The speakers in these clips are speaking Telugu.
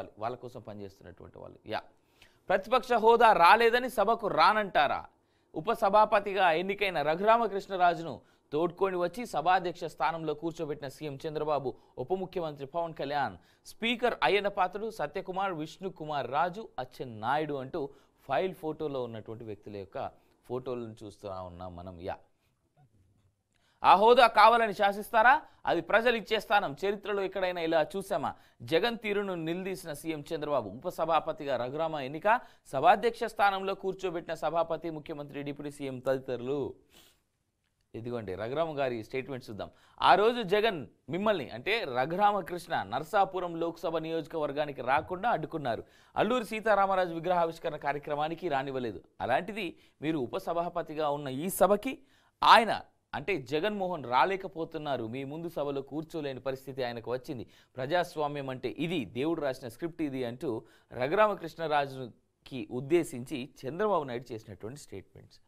చెప్పాలి వాళ్ళ కోసం పనిచేస్తున్నటువంటి వాళ్ళు. ప్రతిపక్ష హోదా రాలేదని సభకు రానంటారా? ఉపసభాపతిగా ఎన్నికైన రఘురామకృష్ణరాజును తోడ్కొని వచ్చి సభాధ్యక్ష స్థానంలో కూర్చోబెట్టిన సీఎం చంద్రబాబు, ఉప ముఖ్యమంత్రి పవన్ కళ్యాణ్, స్పీకర్ అయ్యన్న పాత్రుడు, సత్యకుమార్, విష్ణుకుమార్ రాజు, అచ్చెన్నాయుడు అంటూ ఫైల్ ఫోటోలో ఉన్నటువంటి వ్యక్తుల యొక్క ఫోటోలను చూస్తూ ఉన్నాం మనం. ఆ హోదా కావాలని శాసిస్తారా? అది ప్రజలు ఇచ్చే స్థానం. చరిత్రలో ఎక్కడైనా ఇలా చూసామా? జగన్ తీరును నిలదీసిన సీఎం చంద్రబాబు, ఉపసభాపతిగా రఘురామ ఎన్నిక, సభాధ్యక్ష స్థానంలో కూర్చోబెట్టిన సభాపతి, ముఖ్యమంత్రి, డిప్యూటీ సీఎం తదితరులు. ఇదిగోండి రఘురామ గారి స్టేట్మెంట్ చూద్దాం. ఆ రోజు జగన్ మిమ్మల్ని అంటే రఘురామకృష్ణ నర్సాపురం లోక్సభ నియోజకవర్గానికి రాకుండా అడ్డుకున్నారు. అల్లూరి సీతారామరాజు విగ్రహావిష్కరణ కార్యక్రమానికి రానివ్వలేదు. అలాంటిది మీరు ఉపసభాపతిగా ఉన్న ఈ సభకి ఆయన అంటే జగన్మోహన్ రాలేకపోతున్నారు. మీ ముందు సభలో కూర్చోలేని పరిస్థితి ఆయనకు వచ్చింది. ప్రజాస్వామ్యం అంటే ఇది, దేవుడు రాసిన స్క్రిప్ట్ ఇది అంటూ రఘురామకృష్ణరాజుకి ఉద్దేశించి చంద్రబాబు నాయుడు చేసినటువంటి స్టేట్మెంట్స్.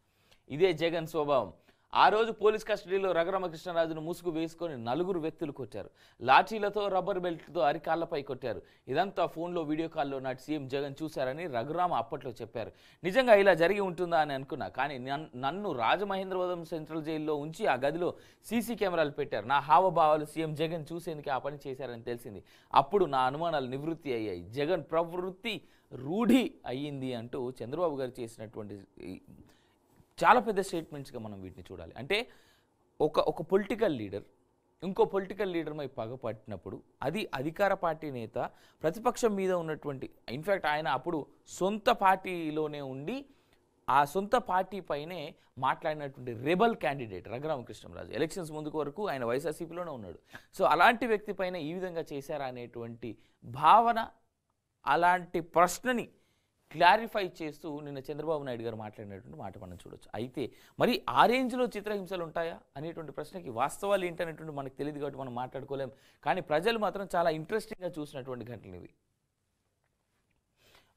ఇదే జగన్ స్వభావం. ఆ రోజు పోలీస్ కస్టడీలో రఘురామకృష్ణరాజును ముసుగు వేసుకొని 4 వ్యక్తులు కొట్టారు. లాఠీలతో, రబ్బర్ బెల్ట్తో అరికాళ్లపై కొట్టారు. ఇదంతా ఫోన్లో, వీడియో కాల్లో నాటి సీఎం జగన్ చూశారని రఘురామ అప్పట్లో చెప్పారు. నిజంగా ఇలా జరిగి ఉంటుందా అని అనుకున్నా. కానీ నన్ను రాజమహేంద్రవరం సెంట్రల్ జైల్లో ఉంచి ఆ గదిలో సీసీ కెమెరాలు పెట్టారు. నా హావభావాలు సీఎం జగన్ చూసేందుకు ఆ పని చేశారని తెలిసింది. అప్పుడు నా అనుమానాలు నివృత్తి అయ్యాయి. జగన్ ప్రవృత్తి రూఢి అయ్యింది అంటూ చంద్రబాబు గారు చేసినటువంటి చాలా పెద్ద స్టేట్మెంట్స్గా మనం వీటిని చూడాలి. అంటే ఒక పొలిటికల్ లీడర్ ఇంకో పొలిటికల్ లీడర్పై పగపట్టినప్పుడు అది అధికార పార్టీ నేత ప్రతిపక్షం మీద ఉన్నటువంటి, ఇన్ఫ్యాక్ట్ ఆయన అప్పుడు సొంత పార్టీలోనే ఉండి ఆ సొంత పార్టీ పైనే మాట్లాడినటువంటి రెబల్ క్యాండిడేట్ రఘురామకృష్ణరాజు. ఎలక్షన్స్ ముందుకు వరకు ఆయన వైఎస్ఆర్సీపీలోనే ఉన్నాడు. సో అలాంటి వ్యక్తి పైన ఈ విధంగా చేశారా అనేటువంటి భావన, అలాంటి ప్రశ్నని క్లారిఫై చేస్తూ నిన్న చంద్రబాబు నాయుడు గారు మాట్లాడినటువంటి మాట మనం చూడొచ్చు. అయితే మరి ఆ రేంజ్లో చిత్రహింసలు ఉంటాయా అనేటువంటి ప్రశ్నకి వాస్తవాలు ఏంటనేటువంటి మనకు తెలియదు కాబట్టి మనం మాట్లాడుకోలేం. కానీ ప్రజలు మాత్రం చాలా ఇంట్రెస్టింగ్గా చూసినటువంటి ఘటనలు ఇవి.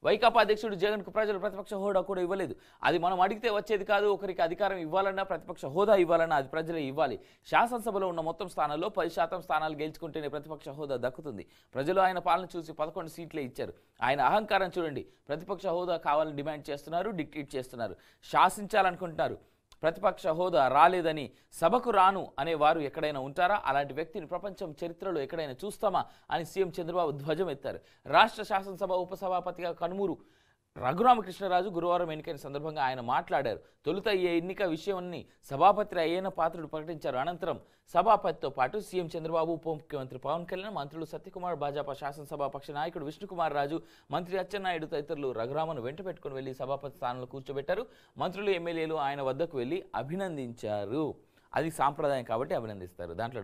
వైకాపా అధ్యక్షుడు జగన్కు ప్రజలు ప్రతిపక్ష హోదా కూడా ఇవ్వలేదు. అది మనం అడిగితే వచ్చేది కాదు. ఒకరికి అధికారం ఇవ్వాలన్నా, ప్రతిపక్ష హోదా ఇవ్వాలన్నా అది ప్రజలే ఇవ్వాలి. శాసనసభలో ఉన్న మొత్తం స్థానాల్లో 10% స్థానాలు గెలుచుకుంటేనే ప్రతిపక్ష హోదా దక్కుతుంది. ప్రజలు ఆయన పాలన చూసి 11 సీట్లే ఇచ్చారు. ఆయన అహంకారం చూడండి. ప్రతిపక్ష హోదా కావాలని డిమాండ్ చేస్తున్నారు, డిక్టేట్ చేస్తున్నారు, శాసించాలనుకుంటున్నారు. ప్రతిపక్ష హోదా రాలేదని సభకు రాను అనేవారు ఎక్కడైనా ఉంటారా? అలాంటి వ్యక్తిని ప్రపంచం చరిత్రలో ఎక్కడైనా చూస్తామా అని సీఎం చంద్రబాబు ధ్వజం ఎత్తారు. రాష్ట్ర శాసనసభ ఉపసభాపతిగా కనుమూరు రఘురామకృష్ణరాజు గురువారం ఎన్నికైన సందర్భంగా ఆయన మాట్లాడారు. తొలుత ఈ ఎన్నిక విషయాన్ని సభాపతి అయ్యన్న పాత్రుడు ప్రకటించారు. అనంతరం సభాపతితో పాటు సీఎం చంద్రబాబు, ఉప ముఖ్యమంత్రి పవన్ కళ్యాణ్, మంత్రులు సత్యకుమార్, భాజపా శాసనసభ పక్ష నాయకుడు విష్ణుకుమార్ రాజు, మంత్రి అచ్చెన్నాయుడు తదితరులు రఘురామను వెంట పెట్టుకుని వెళ్లి సభాపతి స్థానంలో కూర్చోబెట్టారు. మంత్రులు, ఎమ్మెల్యేలు ఆయన వద్దకు వెళ్లి అభినందించారు. అది సాంప్రదాయం కాబట్టి అభినందిస్తారు. దాంట్లో